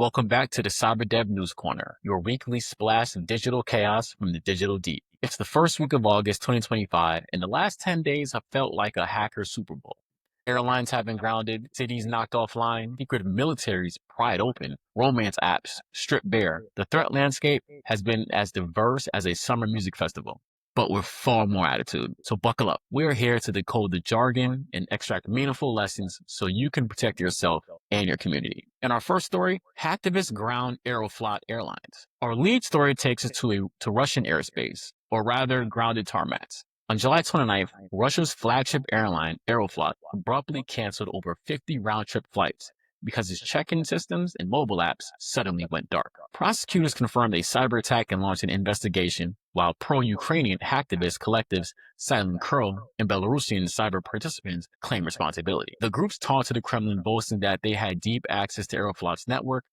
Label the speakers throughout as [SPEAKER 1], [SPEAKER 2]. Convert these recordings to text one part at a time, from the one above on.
[SPEAKER 1] Welcome back to the CyberDev News Corner, your weekly splash of digital chaos from the digital deep. It's the first week of August 2025, and the last 10 days have felt like a hacker Super Bowl. Airlines have been grounded, cities knocked offline, secret militaries pried open, romance apps stripped bare. The threat landscape has been as diverse as a summer music festival, but with far more attitude. So buckle up. We're here to decode the jargon and extract meaningful lessons so you can protect yourself and your community. In our first story, Hacktivists Ground Aeroflot Airlines. Our lead story takes us to Russian airspace, or rather grounded tarmacs. On July 29th, Russia's flagship airline, Aeroflot, abruptly canceled over 50 round-trip flights because its check-in systems and mobile apps suddenly went dark. Prosecutors confirmed a cyber attack and launched an investigation, while pro-Ukrainian hacktivist collectives Silent Curl and Belarusian cyber participants claim responsibility. The groups talked to the Kremlin, boasting that they had deep access to Aeroflot's network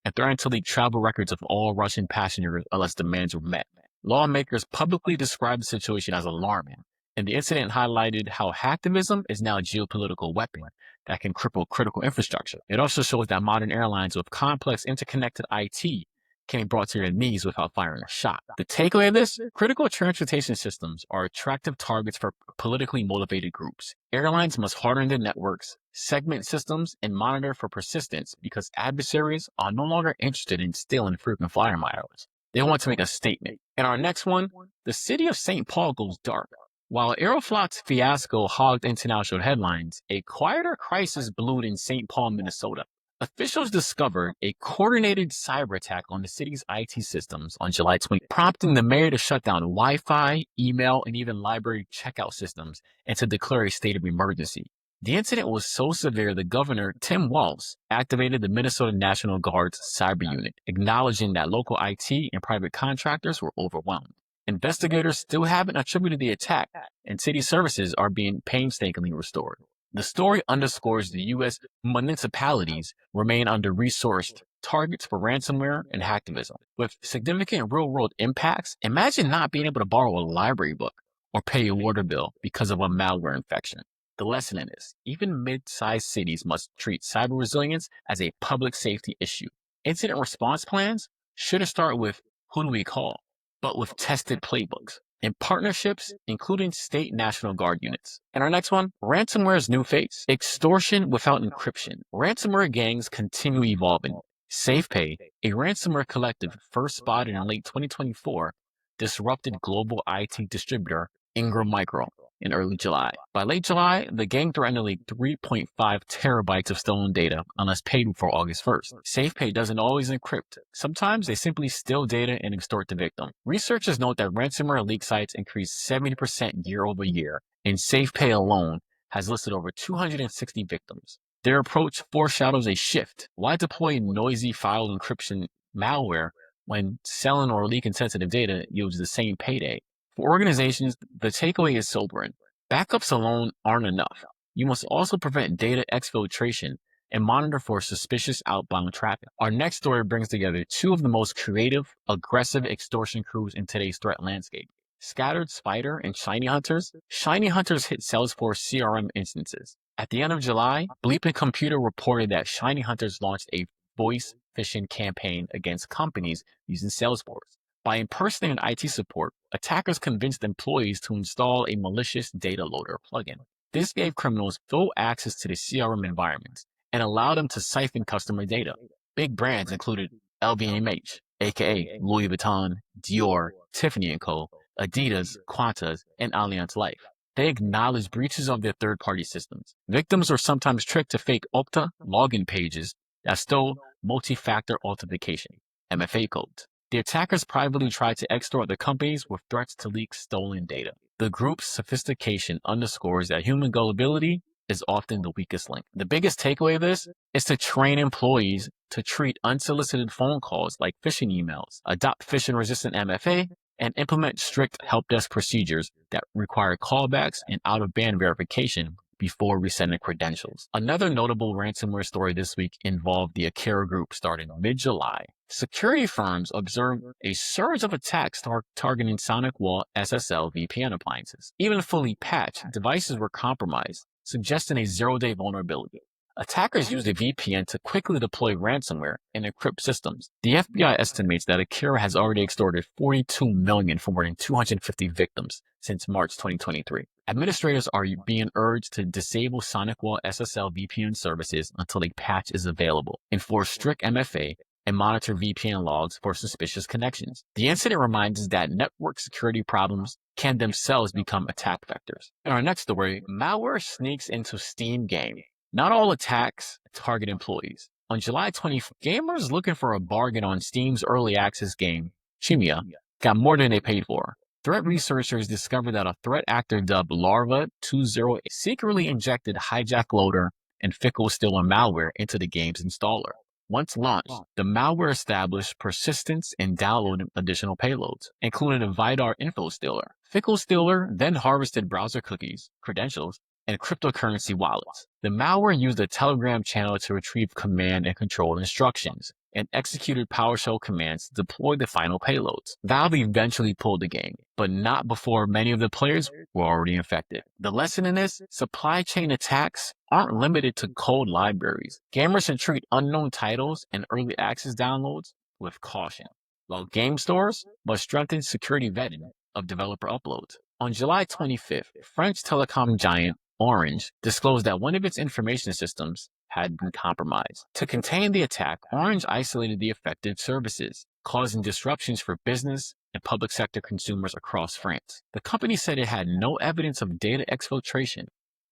[SPEAKER 1] and threatened to leak travel records of all Russian passengers unless demands were met. Lawmakers publicly described the situation as alarming, and the incident highlighted how hacktivism is now a geopolitical weapon that can cripple critical infrastructure. It also shows that modern airlines with complex interconnected IT can be brought to their knees without firing a shot. The takeaway of this, critical transportation systems are attractive targets for politically motivated groups. Airlines must harden their networks, segment systems, and monitor for persistence because adversaries are no longer interested in stealing frequent flyer miles. They want to make a statement. In our next one, the city of St. Paul goes dark. While Aeroflot's fiasco hogged international headlines, a quieter crisis brewed in St. Paul, Minnesota. Officials discovered a coordinated cyber attack on the city's IT systems on July 20, prompting the mayor to shut down Wi-Fi, email, and even library checkout systems and to declare a state of emergency. The incident was so severe the governor, Tim Walz, activated the Minnesota National Guard's cyber unit, acknowledging that local IT and private contractors were overwhelmed. Investigators still haven't attributed the attack, and city services are being painstakingly restored. The story underscores the U.S. municipalities remain under-resourced targets for ransomware and hacktivism. With significant real-world impacts, imagine not being able to borrow a library book or pay a water bill because of a malware infection. The lesson in this, even mid-sized cities must treat cyber resilience as a public safety issue. Incident response plans shouldn't start with who do we call, but with tested playbooks and partnerships, including state National Guard units. And our next one, ransomware's new face, extortion without encryption. Ransomware gangs continue evolving. Safepay, a ransomware collective first spotted in late 2024, disrupted global IT distributor Ingram Micro in early July. By late July, the gang threatened to leak 3.5 terabytes of stolen data unless paid before August 1st. Safepay doesn't always encrypt. Sometimes they simply steal data and extort the victim. Researchers note that ransomware leak sites increased 70% year over year, and Safepay alone has listed over 260 victims. Their approach foreshadows a shift. Why deploy noisy file encryption malware when selling or leaking sensitive data yields the same payday? For organizations, the takeaway is sobering. Backups alone aren't enough. You must also prevent data exfiltration and monitor for suspicious outbound traffic. Our next story brings together two of the most creative, aggressive extortion crews in today's threat landscape. Scattered Spider and ShinyHunters. ShinyHunters hit Salesforce CRM instances. At the end of July, Bleeping Computer reported that ShinyHunters launched a voice phishing campaign against companies using Salesforce. By impersonating IT support, attackers convinced employees to install a malicious data loader plugin. This gave criminals full access to the CRM environments and allowed them to siphon customer data. Big brands included LVMH, aka Louis Vuitton, Dior, Tiffany & Co., Adidas, Qantas, and Allianz Life. They acknowledged breaches of their third-party systems. Victims were sometimes tricked to fake Okta login pages that stole multi-factor authentication, MFA codes. The attackers privately tried to extort the companies with threats to leak stolen data. The group's sophistication underscores that human gullibility is often the weakest link. The biggest takeaway of this is to train employees to treat unsolicited phone calls like phishing emails, adopt phishing-resistant MFA, and implement strict help desk procedures that require callbacks and out-of-band verification before resetting credentials. Another notable ransomware story this week involved the Akira group starting mid-July. Security firms observed a surge of attacks targeting SonicWall SSL VPN appliances. Even fully patched, devices were compromised, suggesting a zero-day vulnerability. Attackers used a VPN to quickly deploy ransomware and encrypt systems. The FBI estimates that Akira has already extorted $42 million from more than 250 victims since March 2023. Administrators are being urged to disable SonicWall SSL VPN services until a patch is available, enforce strict MFA, and monitor VPN logs for suspicious connections. The incident reminds us that network security problems can themselves become attack vectors. In our next story, malware sneaks into Steam game. Not all attacks target employees. On July 20th, gamers looking for a bargain on Steam's early access game, Chimia, got more than they paid for. Threat researchers discovered that a threat actor dubbed Larva20 secretly injected hijack loader and fickle stealer malware into the game's installer. Once launched, the malware established persistence in downloading additional payloads, including a Vidar info stealer. Fickle stealer then harvested browser cookies, credentials, and cryptocurrency wallets. The malware used a Telegram channel to retrieve command and control instructions and executed PowerShell commands to deploy the final payloads. Valve eventually pulled the game, but not before many of the players were already infected. The lesson in this, supply chain attacks aren't limited to code libraries. Gamers should treat unknown titles and early access downloads with caution, while game stores must strengthen security vetting of developer uploads. On July 25th, French telecom giant Orange disclosed that one of its information systems had been compromised. To contain the attack, Orange isolated the affected services, causing disruptions for business and public sector consumers across France. The company said it had no evidence of data exfiltration.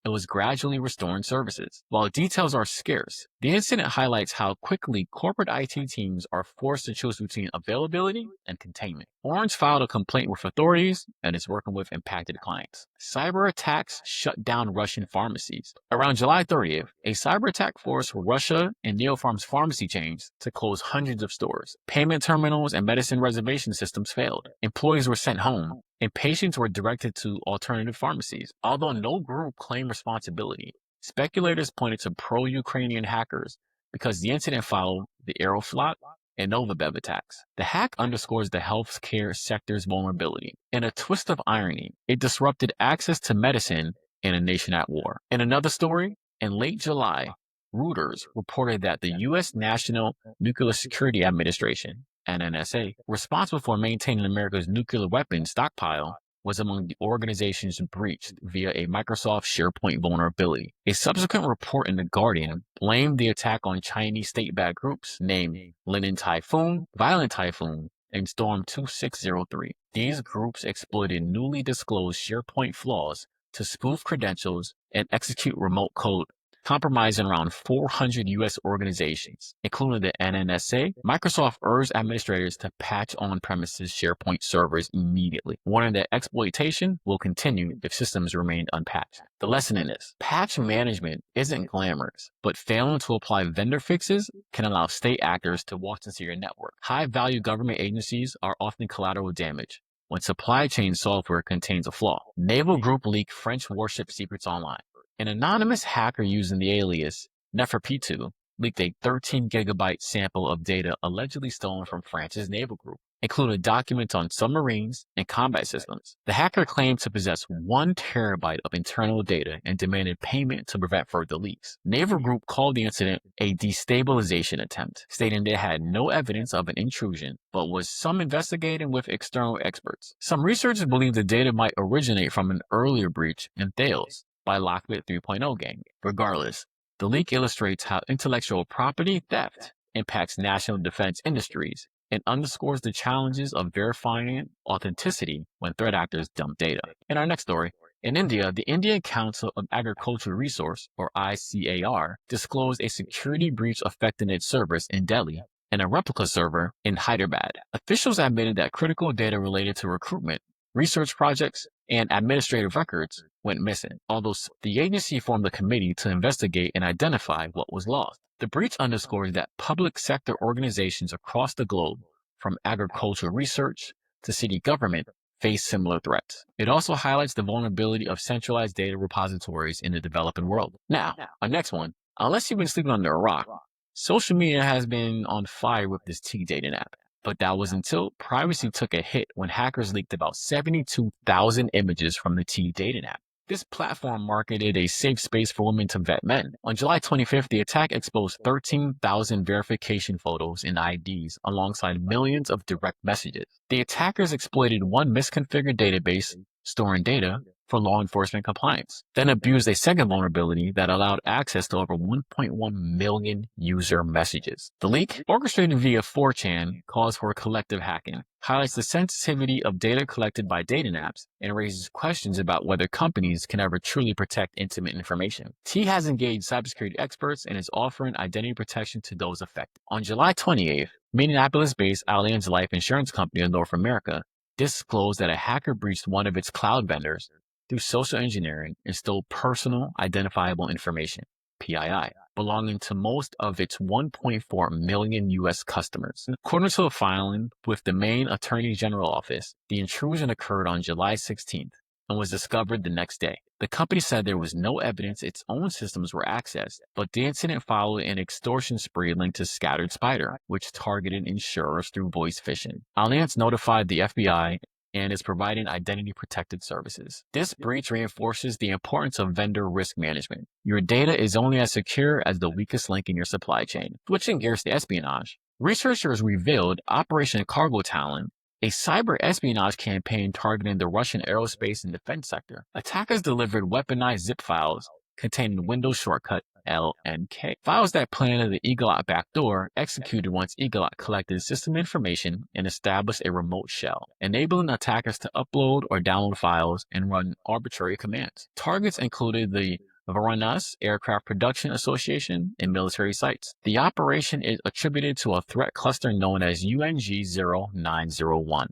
[SPEAKER 1] It was gradually restoring services. While details are scarce, the incident highlights how quickly corporate IT teams are forced to choose between availability and containment. Orange filed a complaint with authorities and is working with impacted clients. Cyber attacks shut down Russian pharmacies. Around July 30th, a cyber attack forced Russia and Neopharm's pharmacy chains to close hundreds of stores. Payment terminals and medicine reservation systems failed. Employees were sent home, and patients were directed to alternative pharmacies. Although no group claimed responsibility, speculators pointed to pro-Ukrainian hackers because the incident followed the Aeroflot and Novabev attacks. The hack underscores the healthcare sector's vulnerability. In a twist of irony, it disrupted access to medicine in a nation at war. In another story, in late July, Reuters reported that the U.S. National Nuclear Security Administration, NNSA, responsible for maintaining America's nuclear weapons stockpile, was among the organizations breached via a Microsoft SharePoint vulnerability. A subsequent report in The Guardian blamed the attack on Chinese state-backed groups named Linen Typhoon, Violent Typhoon, and Storm 2603. These groups exploited newly disclosed SharePoint flaws to spoof credentials and execute remote code, compromising around 400 U.S. organizations, including the NNSA. Microsoft urged administrators to patch on-premises SharePoint servers immediately, warning that exploitation will continue if systems remain unpatched. The lesson in this, patch management isn't glamorous, but failing to apply vendor fixes can allow state actors to walk into your network. High-value government agencies are often collateral damage when supply chain software contains a flaw. Naval Group leak French warship secrets online. An anonymous hacker using the alias Neferpitu leaked a 13-gigabyte sample of data allegedly stolen from France's naval group, including documents on submarines and combat systems. The hacker claimed to possess 1 terabyte of internal data and demanded payment to prevent further leaks. Naval Group called the incident a destabilization attempt, stating they had no evidence of an intrusion, but was some investigating with external experts. Some researchers believe the data might originate from an earlier breach in Thales by Lockbit 3.0 gang. Regardless, the leak illustrates how intellectual property theft impacts national defense industries and underscores the challenges of verifying authenticity when threat actors dump data. In our next story, in India, the Indian Council of Agricultural Resource, or ICAR, disclosed a security breach affecting its servers in Delhi and a replica server in Hyderabad. Officials admitted that critical data related to recruitment, research projects, and administrative records went missing, although the agency formed a committee to investigate and identify what was lost. The breach underscores that public sector organizations across the globe, from agricultural research to city government, face similar threats. It also highlights the vulnerability of centralized data repositories in the developing world. Now, our next one, unless you've been sleeping under a rock, social media has been on fire with this T dating app. But that was until privacy took a hit when hackers leaked about 72,000 images from the T dating app. This platform marketed a safe space for women to vet men. On July 25th, the attack exposed 13,000 verification photos and IDs alongside millions of direct messages. The attackers exploited one misconfigured database storing data for law enforcement compliance, then abused a second vulnerability that allowed access to over 1.1 million user messages. The leak, orchestrated via 4chan, calls for collective hacking, highlights the sensitivity of data collected by dating apps, and raises questions about whether companies can ever truly protect intimate information. T has engaged cybersecurity experts and is offering identity protection to those affected. On July 28th, Minneapolis-based Allianz Life Insurance Company in North America disclosed that a hacker breached one of its cloud vendors through social engineering and stole personal identifiable information, PII, belonging to most of its 1.4 million U.S. customers. According to a filing with the Maine Attorney General Office, the intrusion occurred on July 16th and was discovered the next day. The company said there was no evidence its own systems were accessed, but the incident followed an extortion spree linked to Scattered Spider, which targeted insurers through voice phishing. Allianz notified the FBI and is providing identity-protected services. This breach reinforces the importance of vendor risk management. Your data is only as secure as the weakest link in your supply chain. Switching gears to espionage, researchers revealed Operation Cargo Talon, a cyber espionage campaign targeting the Russian aerospace and defense sector. Attackers delivered weaponized zip files containing Windows shortcut LNK. Files that planted the EagleOut backdoor executed once EagleOut collected system information and established a remote shell, enabling attackers to upload or download files and run arbitrary commands. Targets included the Voronezh Aircraft Production Association and military sites. The operation is attributed to a threat cluster known as UNG-0901.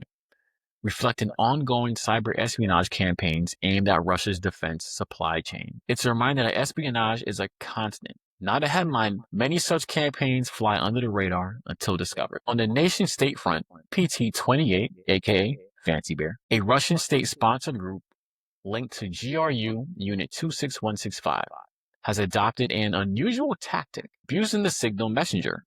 [SPEAKER 1] Reflecting ongoing cyber espionage campaigns aimed at Russia's defense supply chain. It's a reminder that espionage is a constant, not a headline. Many such campaigns fly under the radar until discovered. On the nation state front, PT-28, aka Fancy Bear, a Russian state-sponsored group linked to GRU Unit 26165, has adopted an unusual tactic, abusing the Signal Messenger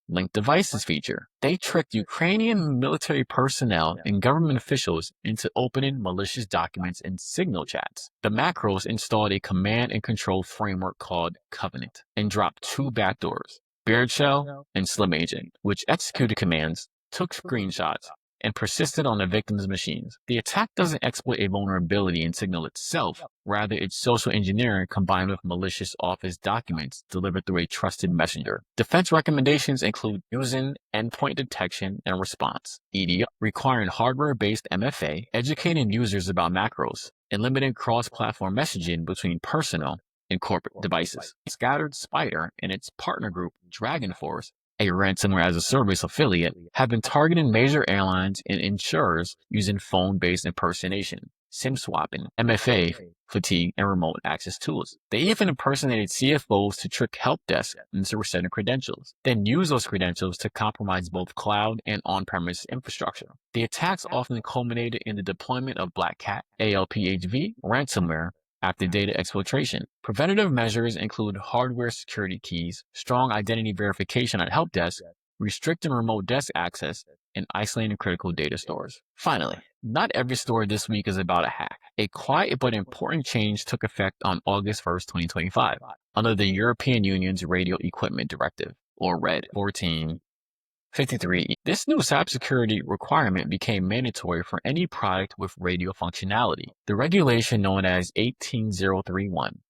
[SPEAKER 1] linked devices feature. They tricked Ukrainian military personnel and government officials into opening malicious documents in Signal chats. The macros installed a command and control framework called Covenant and dropped two backdoors, Beard Shell and Slim Agent, which executed commands, took screenshots, and persisted on the victim's machines. The attack doesn't exploit a vulnerability in Signal itself. Rather, it's social engineering combined with malicious office documents delivered through a trusted messenger. Defense recommendations include using endpoint detection and response, EDR, requiring hardware-based MFA, educating users about macros, and limiting cross-platform messaging between personal and corporate devices. Scattered Spider and its partner group, Dragonforce, a ransomware as a service affiliate, have been targeting major airlines and insurers using phone-based impersonation, SIM swapping, MFA, fatigue, and remote access tools. They even impersonated CFOs to trick help desk into resetting credentials, then use those credentials to compromise both cloud and on-premise infrastructure. The attacks often culminated in the deployment of Black Cat, ALPHV, ransomware, active data exfiltration. Preventative measures include hardware security keys, strong identity verification at help desk, restricting remote desk access, and isolating critical data stores. Finally, not every story this week is about a hack. A quiet but important change took effect on August 1st, 2025, under the European Union's Radio Equipment Directive, or RED 1453. This new cybersecurity requirement became mandatory for any product with radio functionality. The regulation, known as 18031,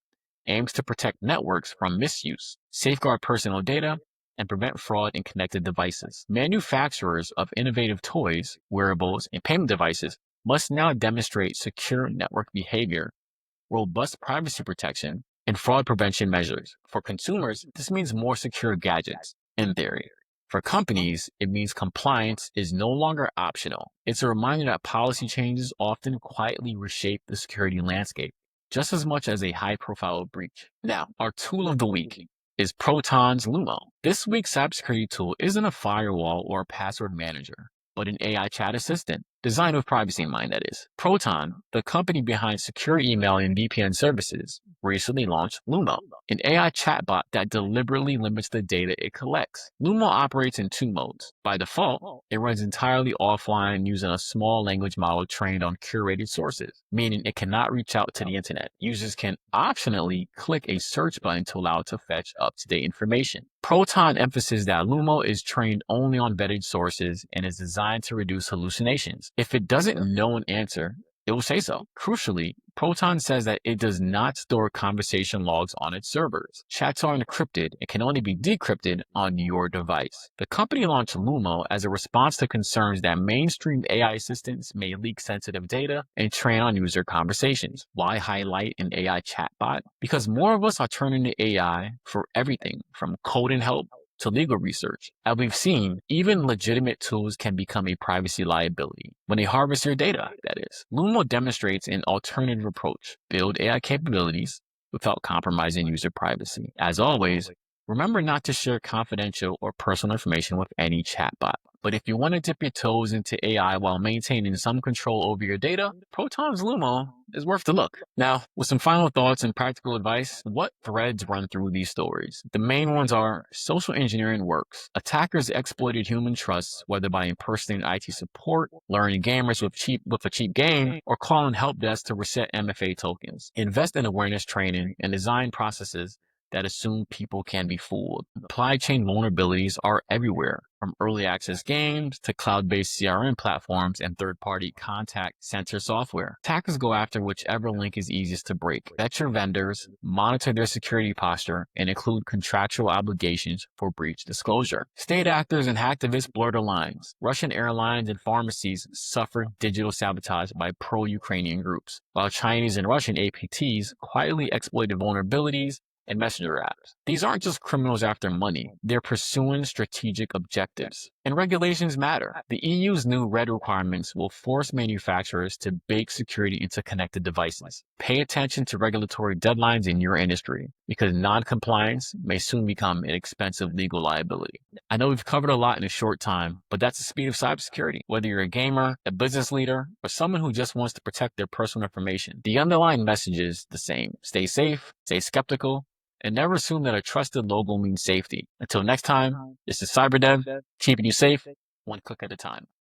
[SPEAKER 1] aims to protect networks from misuse, safeguard personal data, and prevent fraud in connected devices. Manufacturers of innovative toys, wearables, and payment devices must now demonstrate secure network behavior, robust privacy protection, and fraud prevention measures. For consumers, this means more secure gadgets, in theory. For companies, it means compliance is no longer optional. It's a reminder that policy changes often quietly reshape the security landscape, just as much as a high-profile breach. Now, our tool of the week is Proton's Lumo. This week's cybersecurity tool isn't a firewall or a password manager, but an AI chat assistant, designed with privacy in mind, that is. Proton, the company behind secure email and VPN services, recently launched Lumo, an AI chatbot that deliberately limits the data it collects. Lumo operates in two modes. By default, it runs entirely offline using a small language model trained on curated sources, meaning it cannot reach out to the internet. Users can optionally click a search button to allow it to fetch up-to-date information. Proton emphasizes that Lumo is trained only on vetted sources and is designed to reduce hallucinations. If it doesn't know an answer, it will say so. Crucially, Proton says that it does not store conversation logs on its servers. Chats are encrypted and can only be decrypted on your device. The company launched Lumo as a response to concerns that mainstream AI assistants may leak sensitive data and train on user conversations. Why highlight an AI chatbot? Because more of us are turning to AI for everything from code and help to legal research. As we've seen, even legitimate tools can become a privacy liability when they harvest your data, that is. Lumo demonstrates an alternative approach. Build AI capabilities without compromising user privacy. As always, remember not to share confidential or personal information with any chatbot. But if you want to dip your toes into AI while maintaining some control over your data, Proton's Lumo is worth the look. Now, with some final thoughts and practical advice, what threads run through these stories? The main ones are social engineering works. Attackers exploited human trust, whether by impersonating IT support, luring gamers with a cheap game, or calling help desk to reset MFA tokens. Invest in awareness training and design processes that assume people can be fooled. Supply chain vulnerabilities are everywhere, from early access games to cloud-based CRM platforms and third-party contact center software. Attackers go after whichever link is easiest to break. Vet your vendors, monitor their security posture, and include contractual obligations for breach disclosure. State actors and hacktivists blur the lines. Russian airlines and pharmacies suffered digital sabotage by pro-Ukrainian groups, while Chinese and Russian APTs quietly exploited vulnerabilities and messenger apps. These aren't just criminals after money, they're pursuing strategic objectives. And regulations matter. The EU's new red requirements will force manufacturers to bake security into connected devices. Pay attention to regulatory deadlines in your industry, because non-compliance may soon become an expensive legal liability. I know we've covered a lot in a short time, but that's the speed of cybersecurity. Whether you're a gamer, a business leader, or someone who just wants to protect their personal information, the underlying message is the same. Stay safe, stay skeptical, and never assume that a trusted logo means safety. Until next time, this is CyberDev, keeping you safe, one click at a time.